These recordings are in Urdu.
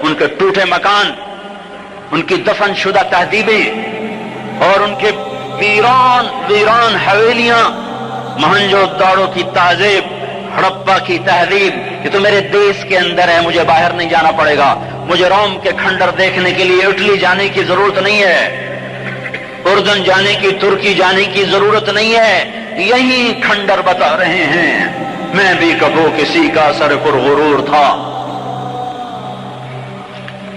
ان کے ٹوٹے مکان، ان کی دفن شدہ تہذیبیں اور ان کے ویران حویلیاں، موہنجو داڑو کی تہذیب، ہڑپا کی تہذیب، یہ تو میرے دیش کے اندر ہے، مجھے باہر نہیں جانا پڑے گا، مجھے روم کے کھنڈر دیکھنے کے لیے اٹلی جانے کی ضرورت نہیں ہے، اردن جانے کی، ترکی جانے کی ضرورت نہیں ہے، یہی کھنڈر بتا رہے ہیں میں بھی کبھی کسی کا سر پر غرور تھا۔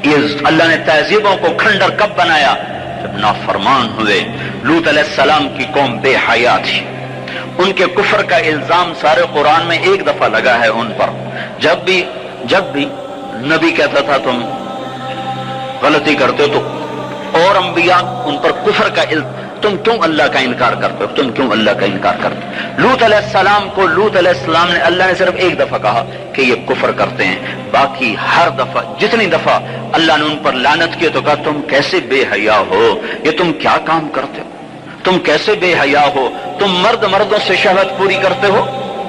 یہ اللہ نے تہذیبوں کو کھنڈر کب بنایا؟ جب نافرمان ہوئے۔ لوط علیہ السلام کی قوم بے حیا تھی، ان کے کفر کا الزام سارے قرآن میں ایک دفعہ لگا ہے ان پر۔ جب بھی نبی کہتا تھا تم غلطی کرتے ہو تو اور انبیاء ان پر کفر کا تم کیوں اللہ کا انکار کرتے ہو، تم کیوں اللہ کا انکار کرتے ہو؟ لوط علیہ السلام کو لوط علیہ السلام نے اللہ نے صرف ایک دفعہ کہا کہ یہ کفر کرتے ہیں، باقی ہر دفعہ جتنی دفعہ اللہ نے ان پر لعنت کی تو کہا تم کیسے بے حیا ہو، یہ تم کیا کام کرتے ہو، تم کیسے بے حیا ہو، تم مردوں سے شہوت پوری کرتے ہو۔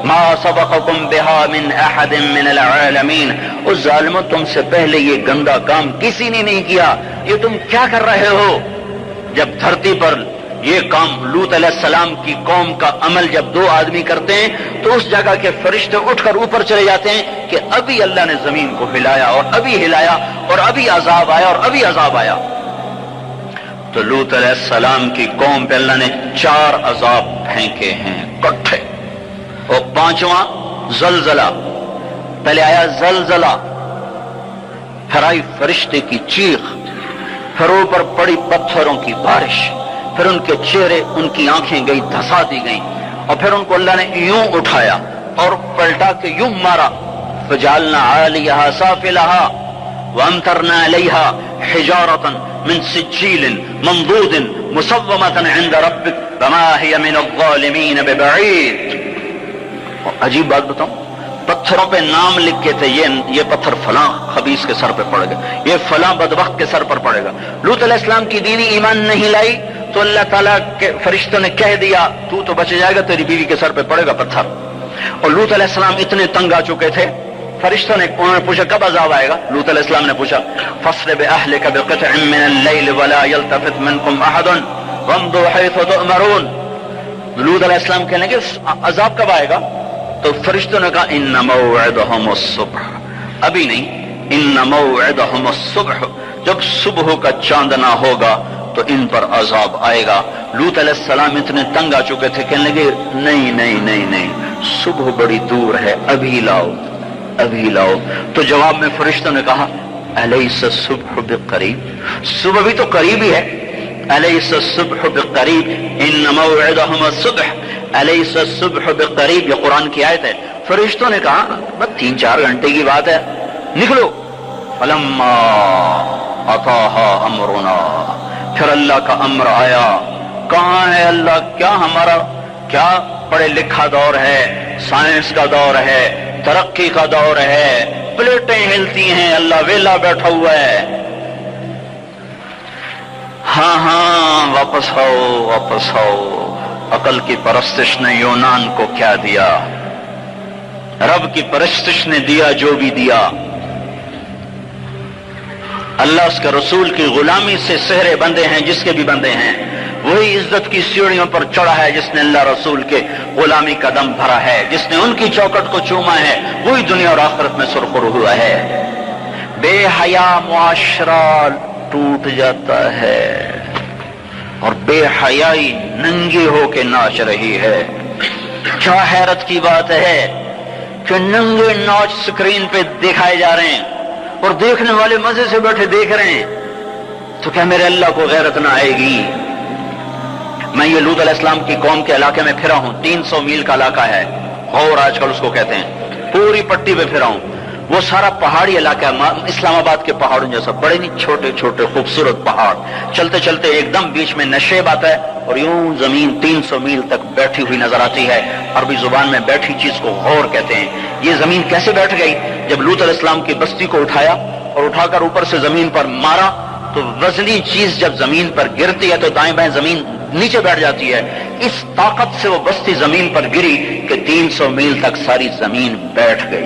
ما سبقکم بها من احد من العالمین، اس ظالموں تم سے پہلے یہ گندا کام کسی نے نہیں کیا، یہ تم کیا کر رہے ہو؟ جب دھرتی پر یہ کام لوط علیہ السلام کی قوم کا عمل جب دو آدمی کرتے ہیں تو اس جگہ کے فرشتے اٹھ کر اوپر چلے جاتے ہیں کہ ابھی اللہ نے زمین کو ہلایا اور ابھی ہلایا اور ابھی عذاب آیا اور ابھی عذاب آیا۔ تو لوط علیہ السلام کی قوم پہ اللہ نے 4 عذاب پھینکے ہیں کٹھے، اور 5واں زلزلہ۔ پہلے آیا زلزلہ، پھر آئی فرشتے کی چیخ، پھر اوپر پڑی پتھروں کی بارش، پھر ان کے چہرے ان کی آنکھیں گئی دھسا دی گئیں، اور پھر ان کو اللہ نے یوں اٹھایا اور پلٹا کے یوں مارا۔ فجعلنا عالیہا سافلہا وامطرنا علیہا حجارۃ من سجیل منضود مسومۃ عند ربک وما ہی من الظالمین ببعید۔ عجیب بات بتاؤں، پتھروں پہ نام لکھے تھے، یہ پتھر فلاں خبیث کے سر پہ پڑے گا، یہ فلاں بدبخت کے سر پر پڑے گا۔ لوط علیہ السلام کی دینی ایمان نہیں لائی تو اللہ تعالیٰ کے فرشتوں نے کہہ دیا تو بچ جائے گا، تیری بیوی کے سر پہ پڑے گا پتھر۔ اور لوط علیہ السلام اتنے تنگ آ چکے تھے، فرشتوں نے انہوں نے پوچھا کب عذاب آئے گا؟ لوط علیہ السلام نے پوچھا فَاصْرِ بِأَهْلِكَ بِقِطْعٍ مِّنَ اللَّيْلِ وَلَا يَلْتَفِتْ مِنكُمْ أَحَدٌ وَامْضُوا حَيْثُ تُؤْمَرُونَ۔ لوط علیہ السلام کہنے لگے عذاب کب آئے گا؟ تو فرشتوں نے کہا ان موعدہم الصبح، ابھی نہیں، ان موعدہم الصبح، جب صبح کا چاندنا ہوگا تو ان پر عذاب آئے گا۔ لوط علیہ السلام اتنے تنگ آ چکے تھے، کہنے لگے نہیں نہیں نہیں نہیں، صبح بڑی دور ہے، ابھی لاؤ ابھی لاؤ۔ تو جواب میں فرشتوں نے کہا الیس الصبح بقریب، صبح بھی تو قریب ہی ہے، الیس الصبح بقریب ان موعدہم الصبح الیس الصبح بقریب، یہ قرآن کی آیت ہے۔ فرشتوں نے کہا بس 3-4 گھنٹے کی بات ہے، نکلو۔ فلما اتاہا امرنا، پھر اللہ کا امر آیا۔ کہاں ہے اللہ؟ کیا ہمارا کیا پڑھے لکھا دور ہے، سائنس کا دور ہے، ترقی کا دور ہے، پلیٹیں ہلتی ہیں، اللہ ویلا بیٹھا ہوا ہے۔ ہاں واپس آؤ واپس آؤ۔ عقل کی پرستش نے یونان کو کیا دیا، رب کی پرستش نے دیا جو بھی دیا۔ اللہ اس کے رسول کی غلامی سے سہرے بندے ہیں، جس کے بھی بندے ہیں، وہی عزت کی سیڑھیوں پر چڑھا ہے جس نے اللہ رسول کے غلامی کا دم بھرا ہے، جس نے ان کی چوکٹ کو چوما ہے، وہی دنیا اور آخرت میں سرخر ہوا ہے۔ بے حیا معاشرہ ٹوٹ جاتا ہے اور بے حیائی ننگی ہو کے ناچ رہی ہے۔ کیا حیرت کی بات ہے کہ ننگے ناچ سکرین پہ دکھائے جا رہے ہیں اور دیکھنے والے مزے سے بیٹھے دیکھ رہے ہیں، تو کیا میرے اللہ کو غیرت نہ آئے گی؟ میں یہ لوط علیہ السلام کی قوم کے علاقے میں پھرا ہوں، 300 میل کا علاقہ ہے، غور آج کل اس کو کہتے ہیں، پوری پٹی پہ پھرا ہوں۔ وہ سارا پہاڑی علاقہ ہے، اسلام آباد کے پہاڑوں جیسا، بڑے نہیں چھوٹے چھوٹے خوبصورت پہاڑ، چلتے چلتے ایک دم بیچ میں نشیب آتا ہے اور یوں زمین 300 میل تک بیٹھی ہوئی نظر آتی ہے۔ عربی زبان میں بیٹھی چیز کو غور کہتے ہیں۔ یہ زمین کیسے بیٹھ گئی؟ جب لوط علیہ السلام کی بستی کو اٹھایا اور اٹھا کر اوپر سے زمین پر مارا تو وزنی چیز جب زمین پر گرتی ہے تو دائیں بائیں زمین نیچے بیٹھ جاتی ہے۔ اس طاقت سے وہ بستی زمین پر گری کہ 300 میل تک ساری زمین بیٹھ گئی۔